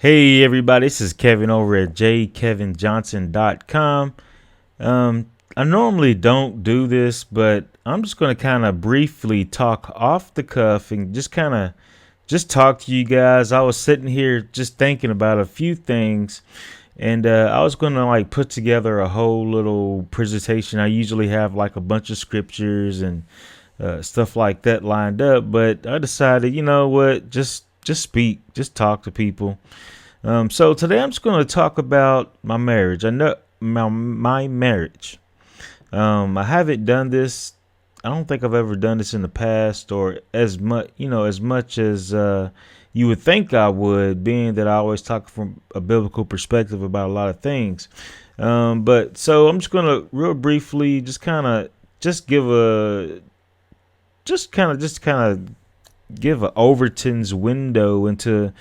Hey everybody, this is Kevin over at jkevinjohnson.com. I normally don't do this, but I'm just going to kind of briefly talk off the cuff and just talk to you guys. I was sitting here just thinking about a few things, and I was going to like put together a whole little presentation. I usually have like a bunch of scriptures and stuff like that lined up, but I decided, you know what, just speak, just talk to people. So today I'm just going to talk about my marriage. I know my marriage. I haven't done this. I don't think I've ever done this in the past, or as much as you would think I would, being that I always talk from a biblical perspective about a lot of things. But so I'm just going to real briefly just give a just kind of give a Overton's window into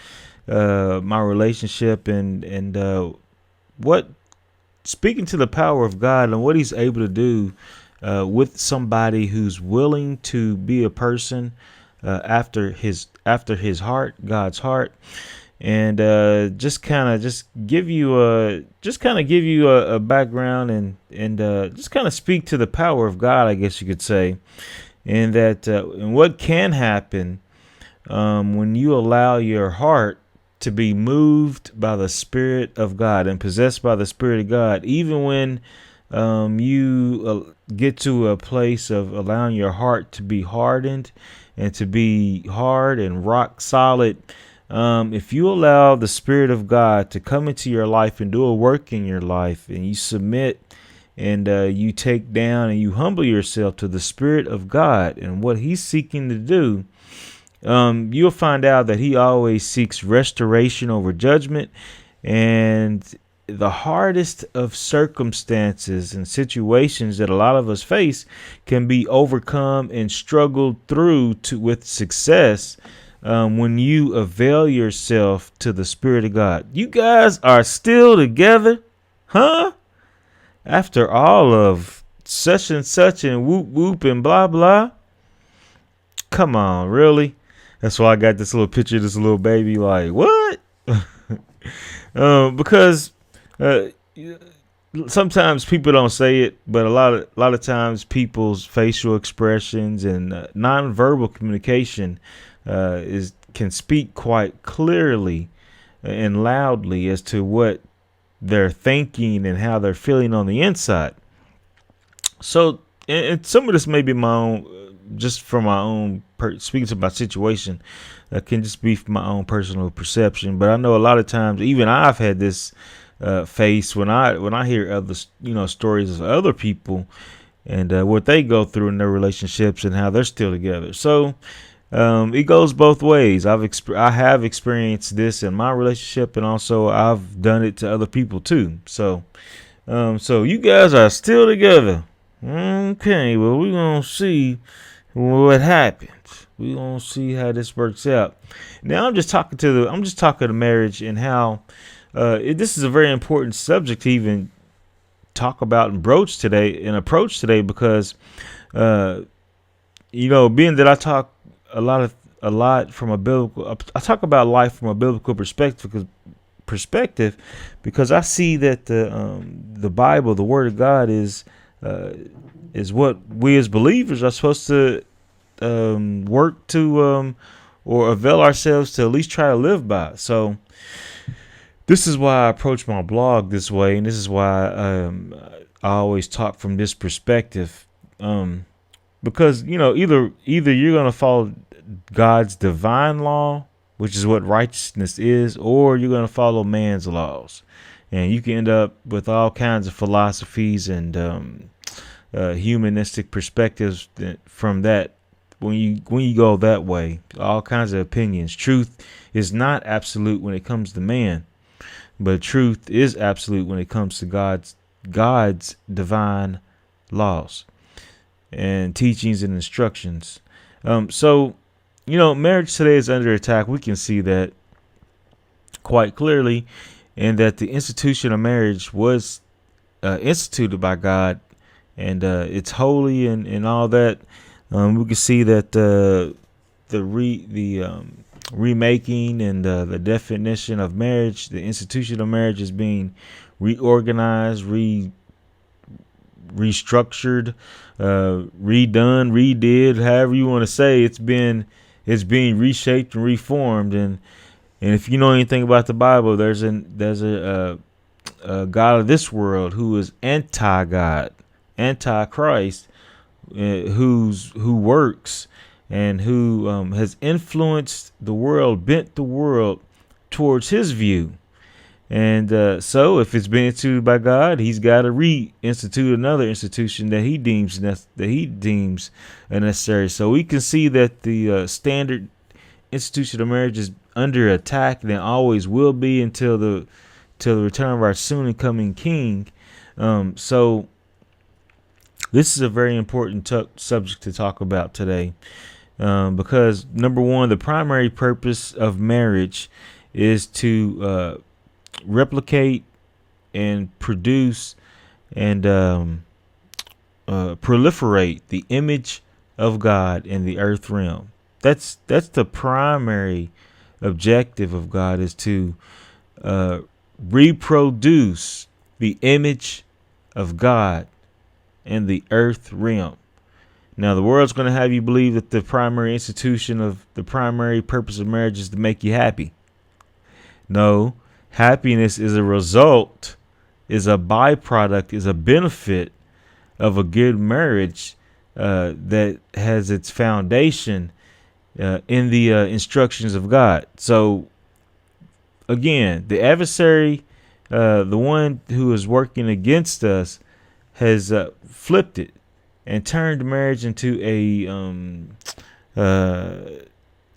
my relationship and what speaking to the power of God and what He's able to do with somebody who's willing to be a person after His heart, God's heart, and just give you a background and just kind of speak to the power of God, I guess you could say, and that and what can happen when you allow your heart to be moved by the Spirit of God and possessed by the Spirit of God, even when you get to a place of allowing your heart to be hardened and to be hard and rock solid. If you allow the Spirit of God to come into your life and do a work in your life, and you submit and you take down and you humble yourself to the Spirit of God and what He's seeking to do, you'll find out that He always seeks restoration over judgment, and the hardest of circumstances and situations that a lot of us face can be overcome and struggled through with success when you avail yourself to the Spirit of God. You guys are still together, huh? After all of such and such and whoop whoop and blah blah. Come on, really? That's why I got this little picture of this little baby. Like, what? Because sometimes people don't say it, but a lot of times people's facial expressions and nonverbal communication can speak quite clearly and loudly as to what they're thinking and how they're feeling on the inside. So, and some of this may be my own, just from my own, speaking to my situation, can just be from my own personal perception. But I know a lot of times, even I've had this face when I hear other, stories of other people and what they go through in their relationships and how they're still together. So it goes both ways. I have experienced this in my relationship, and also I've done it to other people too. So you guys are still together. Okay, well, we're going to see what happens. We're going to see how this works out. Now, I'm just talking to marriage and how this is a very important subject to even talk about and approach today because, being that I talk a lot from a biblical, I talk about life from a biblical perspective because I see that the Bible, the Word of God, is what we as believers are supposed to work to or avail ourselves to at least try to live by. So this is why I approach my blog this way, and this is why I always talk from this perspective, because either you're going to follow God's divine law, which is what righteousness is, or you're going to follow man's laws, and you can end up with all kinds of philosophies and humanistic perspectives from that. When you go that way, all kinds of opinions. Truth is not absolute when it comes to man, but truth is absolute when it comes to God's divine laws and teachings and instructions. So marriage today is under attack. We can see that quite clearly, and that the institution of marriage was instituted by God, and it's holy and all that. We can see that remaking, and the definition of marriage, the institution of marriage is being reorganized, restructured, redone, redid, however you want to say. It's being reshaped and reformed. And if you know anything about the Bible, there's a God of this world who is anti-God, anti-Christ, who works and who has influenced the world, bent the world towards his view. And so if it's been instituted by God, he's got to reinstitute another institution that he deems necessary. So we can see that the standard institution of marriage is under attack, and it always will be until the return of our soon and coming King. So this is a very important subject to talk about today, because number one, the primary purpose of marriage is to replicate and produce and proliferate the image of God in the earth realm. That's the primary objective of God, is to reproduce the image of God in the earth realm. Now, the world's going to have you believe that the primary purpose of marriage is to make you happy. No, happiness is a result, is a byproduct, is a benefit of a good marriage that has its foundation in the instructions of God. So, again, the adversary, the one who is working against us, has flipped it and turned marriage into a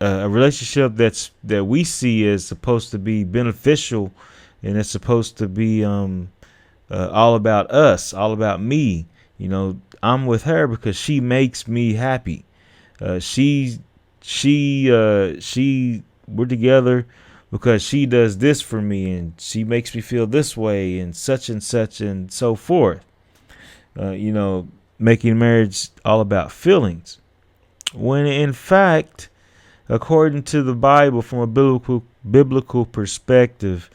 relationship that we see as supposed to be beneficial, and it's supposed to be all about us, all about me. You know, I'm with her because she makes me happy. We're together because she does this for me, and she makes me feel this way, and such and so forth. Making marriage all about feelings, when in fact, according to the Bible, from a biblical perspective,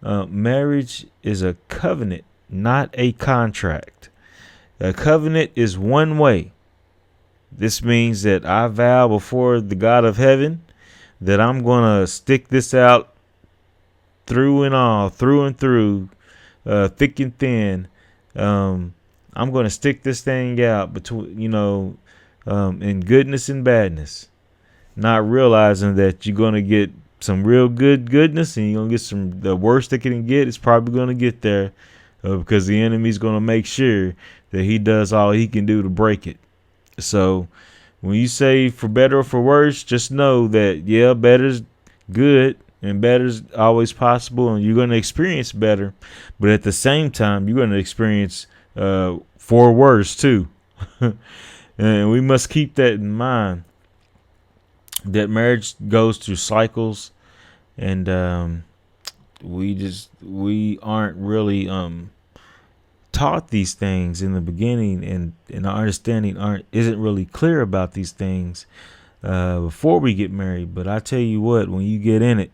marriage is a covenant, not a contract. A covenant is one way. This means that I vow before the God of heaven that I'm going to stick this out through and through, thick and thin. I'm going to stick this thing out between, in goodness and badness, not realizing that you're going to get some real goodness, and you're going to get the worst it can get is probably going to get there, because the enemy's going to make sure that he does all he can do to break it. So when you say for better or for worse, just know that, yeah, better's good and better's always possible, and you're going to experience better. But at the same time, you're going to experience for worse too. And we must keep that in mind, that marriage goes through cycles, and we aren't really taught these things in the beginning, and our understanding isn't really clear about these things before we get married. But I tell you what, when you get in it,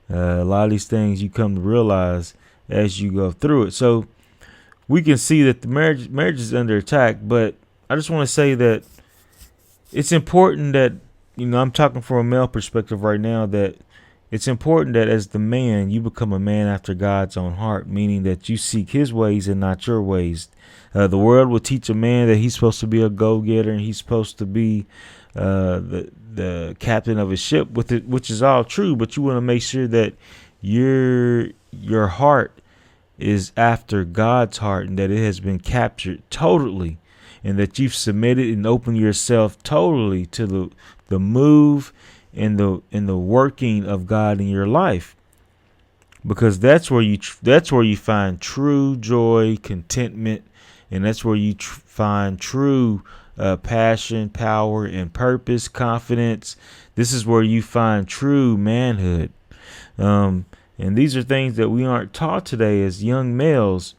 a lot of these things you come to realize as you go through it. So we can see that the marriage is under attack. But I just want to say that it's important that, I'm talking from a male perspective right now, that it's important that as the man, you become a man after God's own heart, meaning that you seek his ways and not your ways. The world will teach a man that he's supposed to be a go-getter, and he's supposed to be the captain of a ship, which is all true. But you want to make sure that your heart is after God's heart, and that it has been captured totally, and that you've submitted and opened yourself totally to the move and the working of God in your life, because that's where you find true joy, contentment, and that's where you find true passion, power, and purpose, confidence. This is where you find true manhood. And these are things that we aren't taught today as young males,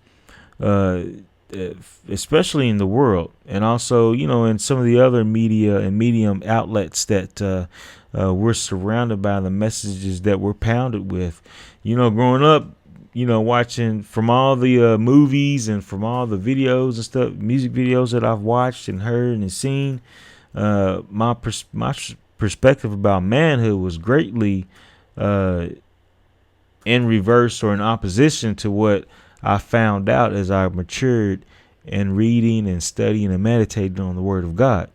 especially in the world, and also, in some of the other media and medium outlets that we're surrounded by the messages that we're pounded with. Growing up, watching from all the movies and from all the videos and stuff, music videos that I've watched and heard and seen, my perspective about manhood was greatly in reverse or in opposition to what I found out as I matured and reading and studying and meditating on the Word of God.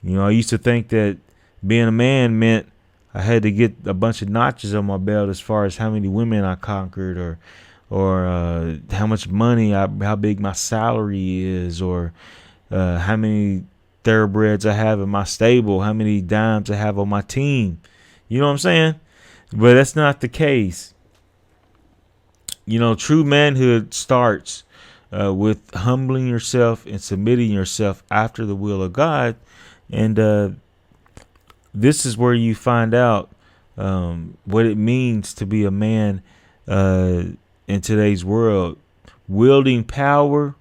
I used to think that being a man meant I had to get a bunch of notches on my belt as far as how many women I conquered, or how much money, how big my salary is, or how many thoroughbreds I have in my stable, how many dimes I have on my team. You know what I'm saying? But that's not the case. True manhood starts with humbling yourself and submitting yourself after the will of God. And this is where you find out what it means to be a man in today's world, wielding power,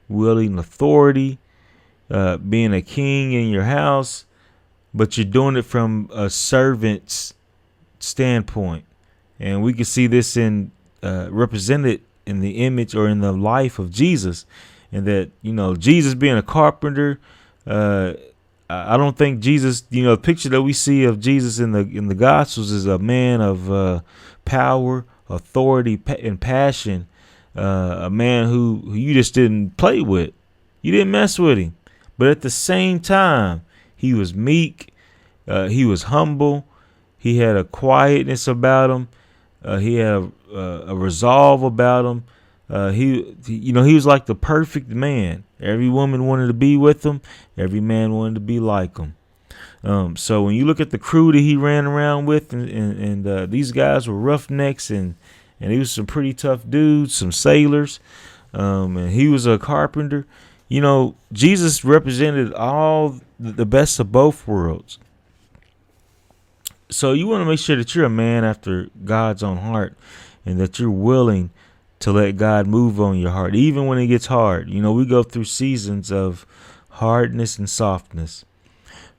wielding authority, being a king in your house, but you're doing it from a servant's standpoint. And we can see this in represented in the image or in the life of Jesus, and that Jesus being a carpenter. I don't think Jesus, the picture that we see of Jesus in the Gospels is a man of power, authority, and passion. A man who you just didn't play with. You didn't mess with him. But at the same time, he was meek. He was humble. He had a quietness about him. He had a resolve about him. He was like the perfect man. Every woman wanted to be with him. Every man wanted to be like him. So when you look at the crew that he ran around with, and these guys were roughnecks, and he was some pretty tough dudes, some sailors, and he was a carpenter. Jesus represented all the best of both worlds. So you want to make sure that you're a man after God's own heart, and that you're willing to let God move on your heart, even when it gets hard. We go through seasons of hardness and softness,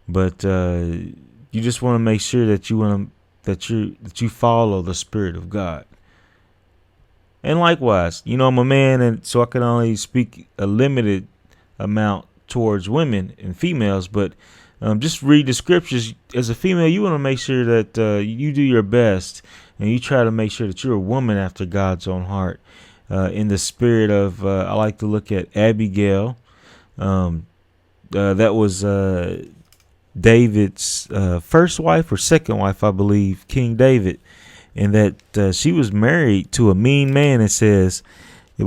but you just want to make sure that you follow the Spirit of God. And likewise, I'm a man, and so I can only speak a limited amount towards women and females, but just read the scriptures. As a female, you want to make sure that you do your best, and you try to make sure that you're a woman after God's own heart. In the spirit of, I like to look at Abigail. That was David's first wife or second wife, I believe, King David. And that she was married to a mean man. It says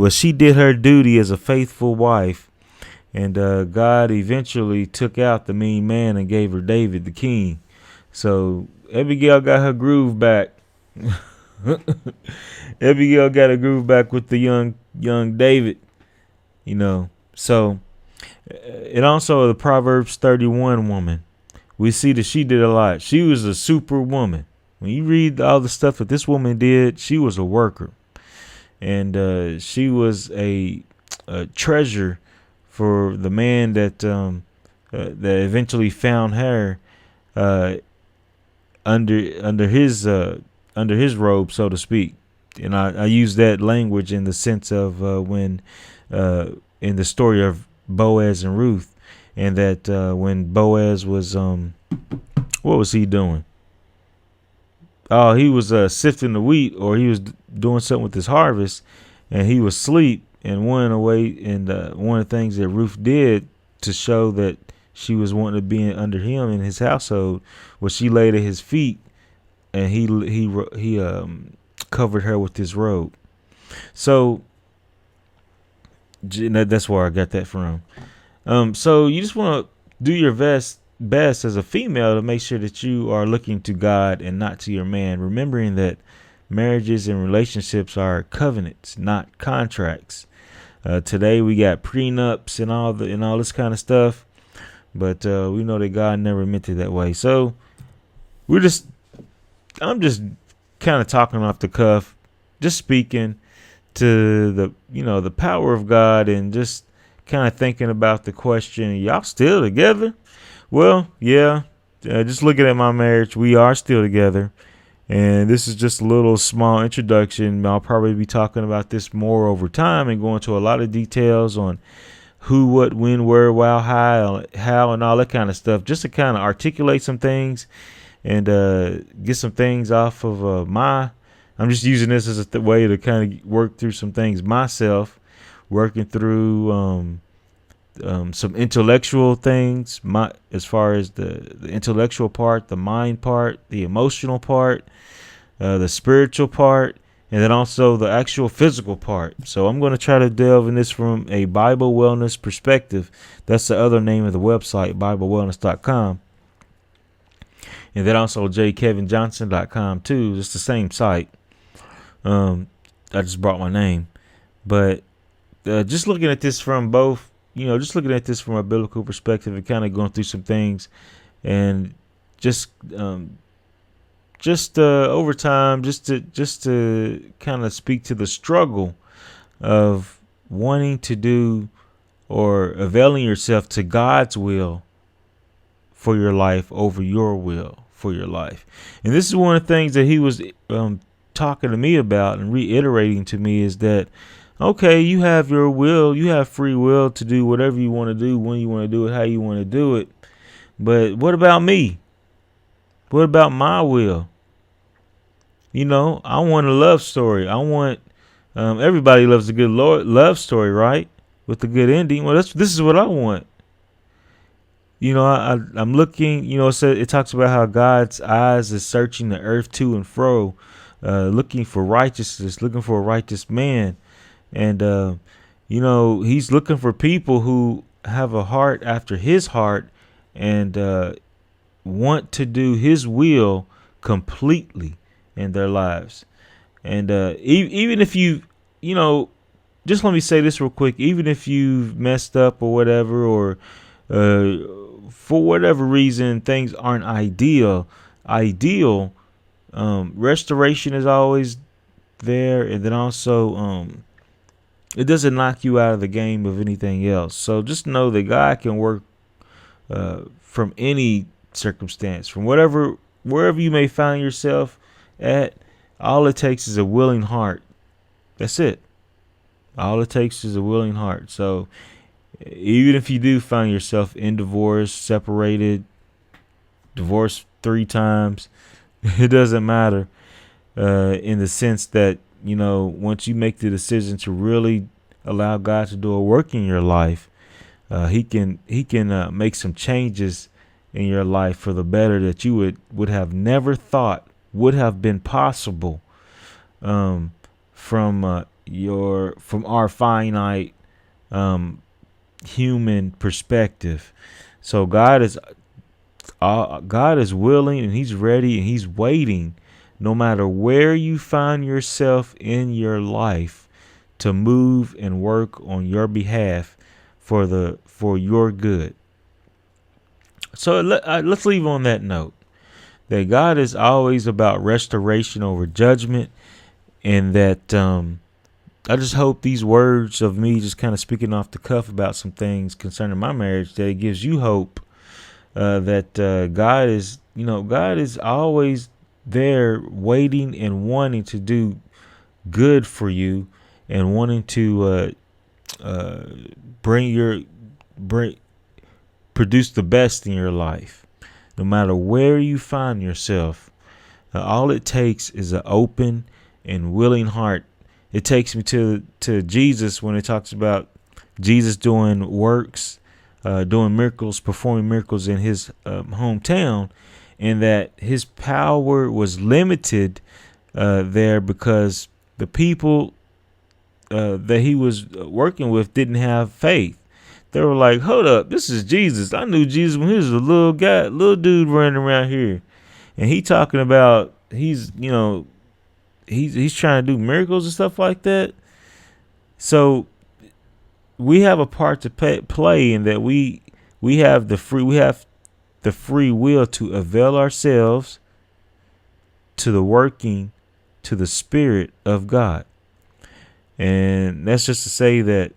she did her duty as a faithful wife. And God eventually took out the mean man and gave her David, the king. So Abigail got her groove back. Abigail got a groove back with the young David, So, and also the Proverbs 31 woman, we see that she did a lot. She was a super woman. When you read all the stuff that this woman did, she was a worker, and she was a treasure for the man that eventually found her under his robe, so to speak. And I use that language in the sense of when in the story of Boaz and Ruth, and that when Boaz was what was he doing? Oh, he was sifting the wheat, or he was doing something with his harvest, and he was asleep. And one of the things that Ruth did to show that she was wanting to be under him in his household was she laid at his feet, and he covered her with his robe. So that's where I got that from. So you just want to do your best as a female to make sure that you are looking to God and not to your man, remembering that marriages and relationships are covenants, not contracts. Today we got prenups and all this kind of stuff, but we know that God never meant it that way. So I'm just kind of talking off the cuff, just speaking to the power of God, and just kind of thinking about the question, y'all still together? Well, yeah, just looking at my marriage, we are still together. And this is just a little small introduction. I'll probably be talking about this more over time and go into a lot of details on who, what, when, where, why, how, and all that kind of stuff, just to kind of articulate some things and get some things off of I'm just using this as a way to kind of work through some things myself, working through some intellectual things, as far as the intellectual part, the mind part, the emotional part, the spiritual part, and then also the actual physical part. So I'm going to try to delve in this from a Bible wellness perspective. That's the other name of the website, BibleWellness.com. And then also jkevinjohnson.com too. It's the same site. I just brought my name. But just looking at this from both, just looking at this from a biblical perspective and kind of going through some things, and just over time, just to kind of speak to the struggle of wanting to do or availing yourself to God's will for your life over your will for your life. And this is one of the things that he was talking to me about and reiterating to me, is that, okay, you have your will, you have free will to do whatever you want to do, when you want to do it, how you want to do it. But what about me? What about my will? I want a love story. I want, everybody loves a good love story, right? With a good ending. Well, this is what I want. I'm looking, it talks about how God's eyes is searching the earth to and fro, looking for righteousness, looking for a righteous man. And, he's looking for people who have a heart after his heart and want to do his will completely in their lives. And even if just let me say this real quick, even if you've messed up or whatever, or for whatever reason things aren't ideal, restoration is always there. And then also it doesn't knock you out of the game of anything else. So just know that God can work from any circumstance, from wherever you may find yourself at. All it takes is a willing heart. That's it. All it takes is a willing heart. So even if you do find yourself in divorce, separated, divorced 3 times, it doesn't matter, in the sense that, once you make the decision to really allow God to do a work in your life, he can make some changes in your life for the better that you would have never thought would have been possible, from our finite human perspective. So God is willing, and he's ready, and he's waiting, no matter where you find yourself in your life, to move and work on your behalf for your good. So let's leave on that note, that God is always about restoration over judgment, and that I just hope these words of me just kind of speaking off the cuff about some things concerning my marriage, that it gives you hope, that God is always there, waiting and wanting to do good for you, and wanting to produce the best in your life, no matter where you find yourself. All it takes is an open and willing heart. It takes me to Jesus, when it talks about Jesus doing works, doing miracles, performing miracles in his hometown, and that his power was limited there because the people that he was working with didn't have faith. They were like, hold up, this is Jesus. I knew Jesus when he was a little dude running around here. And he talking about he's trying to do miracles and stuff like that. So we have a part to play in that. We have the free will to avail ourselves to the working, to the Spirit of God. And that's just to say that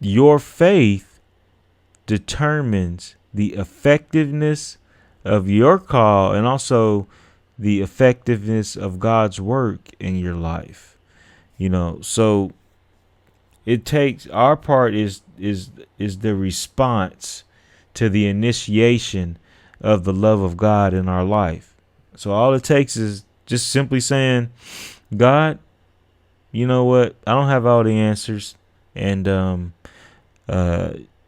your faith determines the effectiveness of your call and also the effectiveness of God's work in your life. So it takes our part is the response to the initiation of the love of God in our life. So all it takes is just simply saying, God, you know what? I don't have all the answers, and I'm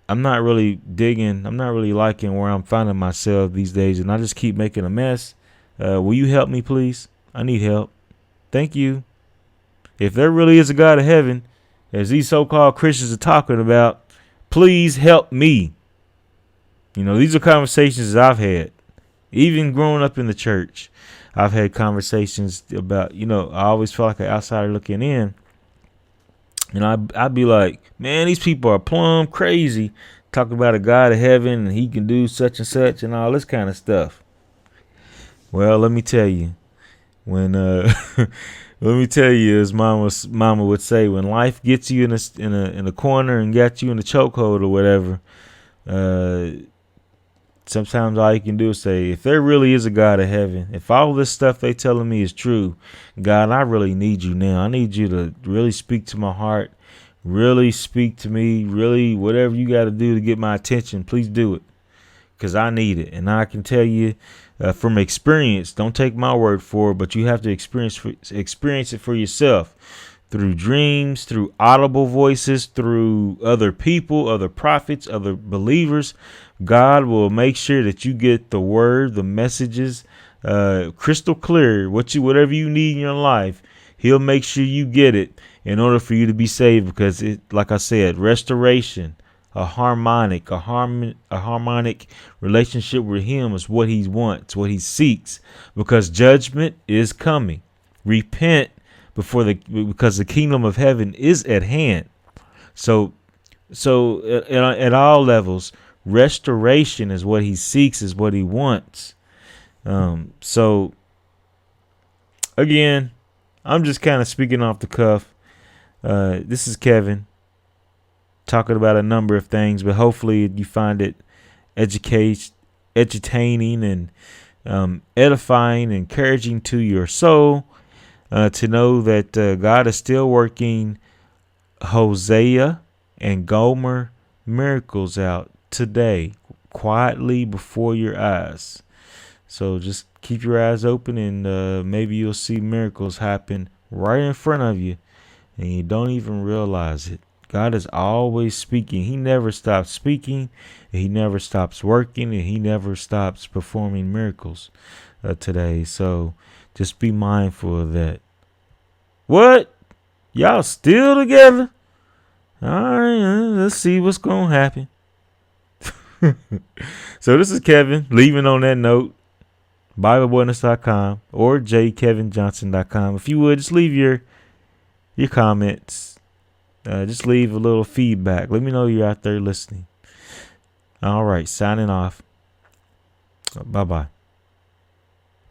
not really digging. I'm not really liking where I'm finding myself these days, and I just keep making a mess. Will you help me, please? I need help. Thank you. If there really is a God of heaven, as these so-called Christians are talking about, please help me. These are conversations that I've had. Even growing up in the church, I've had conversations about, I always felt like an outsider looking in. And I'd be like, man, these people are plumb crazy, talking about a God of heaven and he can do such and such and all this kind of stuff. Well, let me tell you, as mama would say, when life gets you in a corner and got you in a chokehold or whatever, sometimes all you can do is say, if there really is a God of heaven, if all this stuff they telling me is true, God, I really need you now. I need you to really speak to my heart, really speak to me, really whatever you got to do to get my attention, please do it, because I need it. And I can tell you from experience, don't take my word for it, but you have to experience it for yourself. Through dreams, through audible voices, through other people, other prophets, other believers, God will make sure that you get the word, the messages, crystal clear. Whatever you need in your life, He'll make sure you get it in order for you to be saved. Because like I said, restoration, a harmonic relationship with Him is what He wants, what He seeks. Because judgment is coming. Repent. Because the kingdom of heaven is at hand. So at all levels, restoration is what He seeks, is what He wants. So again, I'm just kind of speaking off the cuff. This is Kevin talking about a number of things, but hopefully you find it edutaining and edifying, encouraging to your soul. To know that God is still working Hosea and Gomer miracles out today, quietly before your eyes. So just keep your eyes open, and maybe you'll see miracles happen right in front of you, and you don't even realize it. God is always speaking. He never stops speaking. He never stops working, and He never stops performing miracles today. So just be mindful of that. What? Y'all still together? All right, let's see what's going to happen. So this is Kevin, leaving on that note. BibleBonus.com or jkevinjohnson.com. If you would, just leave your comments. Just leave a little feedback. Let me know you're out there listening. All right, signing off. Bye-bye.